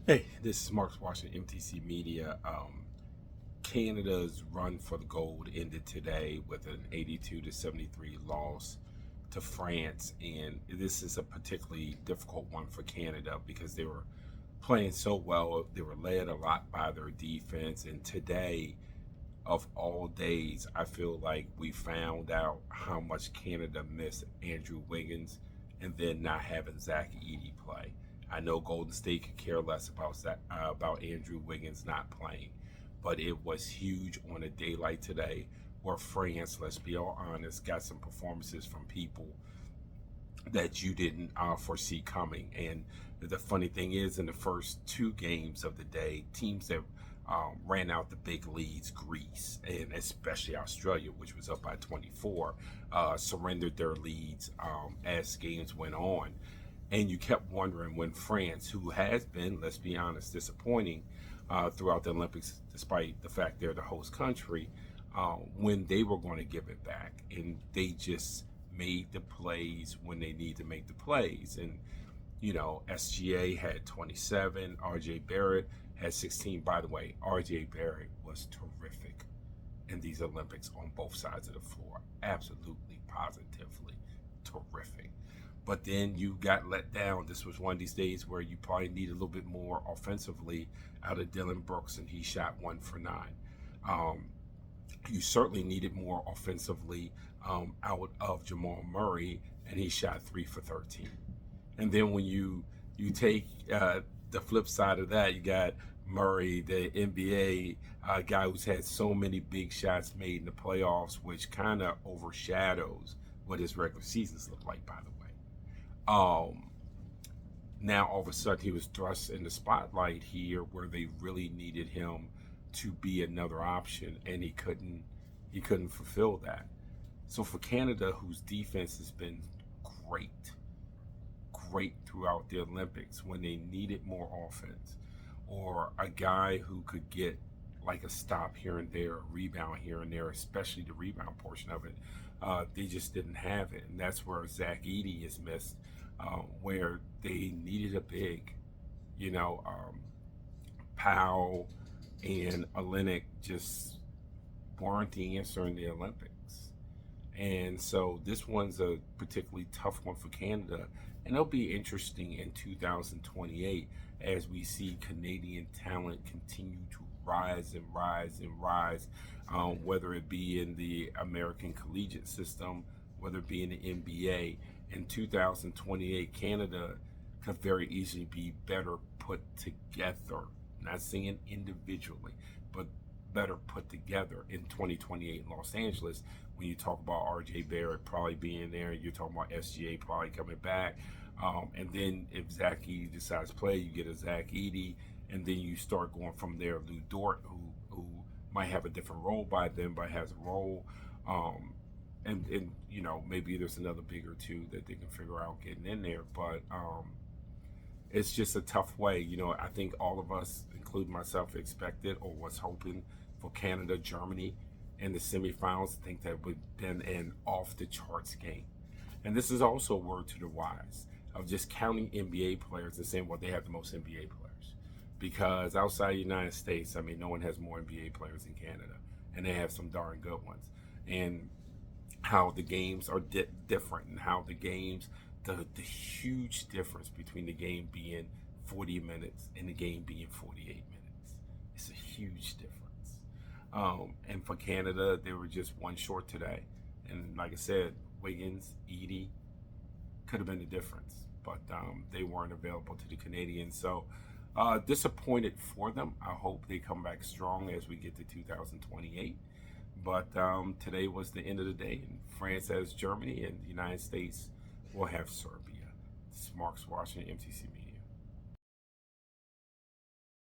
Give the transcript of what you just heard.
Hey, this is Mark Washington, MTC Media. Canada's run for the gold ended today with an 82-73 loss to France, and this is a particularly difficult one for Canada because they were playing so well. They were led a lot by their defense, and today, of all days, I feel like we found out how much Canada missed Andrew Wiggins and then not having Zach Edey play. I know Golden State could care less about Andrew Wiggins not playing, but it was huge on a day like today where France, let's be all honest, got some performances from people that you didn't foresee coming. And the funny thing is, in the first two games of the day, teams that ran out the big leads, Greece and especially Australia, which was up by 24, surrendered their leads as games went on. And you kept wondering when France, who has been, let's be honest, disappointing throughout the Olympics, despite the fact they're the host country, when they were going to give it back. And they just made the plays when they need to make the plays. And, SGA had 27, RJ Barrett had 16. By the way, RJ Barrett was terrific in these Olympics on both sides of the floor. Absolutely, positively terrific. But then you got let down. This was one of these days where you probably need a little bit more offensively out of Dylan Brooks, and he shot 1 for 9. Um, you certainly needed more offensively out of Jamal Murray, and he shot 3 for 13. And then when you take the flip side of that, you got Murray, the NBA guy who's had so many big shots made in the playoffs, which kind of overshadows what his regular seasons look like, by the way. Um, Now all of a sudden he was thrust in the spotlight here where they really needed him to be another option, and he couldn't fulfill that. So for Canada, whose defense has been great, great throughout the Olympics, when they needed more offense, or a guy who could get like a stop here and there, a rebound here and there, especially the rebound portion of it, they just didn't have it. And that's where Zach Edey is missed, where they needed a big, you know, um, Powell and Olenek just weren't the answer in the Olympics. And so this one's a particularly tough one for Canada. And it'll be interesting in 2028 as we see Canadian talent continue to rise and rise and rise, whether it be in the American collegiate system, whether it be in the NBA. In 2028, Canada could very easily be better put together. Not saying individually, but better put together in 2028 in Los Angeles. When you talk about RJ Barrett probably being there, you're talking about SGA probably coming back. And then if Zach Edey decides to play, you get a Zach Edey, and then you start going from there. Lou Dort, who might have a different role by then, but has a role. And maybe there's another big or two that they can figure out getting in there. But it's just a tough way. I think all of us, including myself, expected or was hoping for Canada, Germany in the semifinals. I think that would have been an off the charts game. And this is also a word to the wise of just counting NBA players and saying, well, they have the most NBA players. Because outside the United States, I mean, no one has more NBA players than Canada. And they have some darn good ones. And how the games are different, and how the games, the huge difference between the game being 40 minutes and the game being 48 minutes. It's a huge difference. And for Canada, they were just one short today. And like I said, Wiggins, Edey could have been the difference, but they weren't available to the Canadians. So disappointed for them. I hope they come back strong as we get to 2028. But today was the end of the day. And France has Germany, and the United States will have Serbia. This is Mark Washington, MTC Media.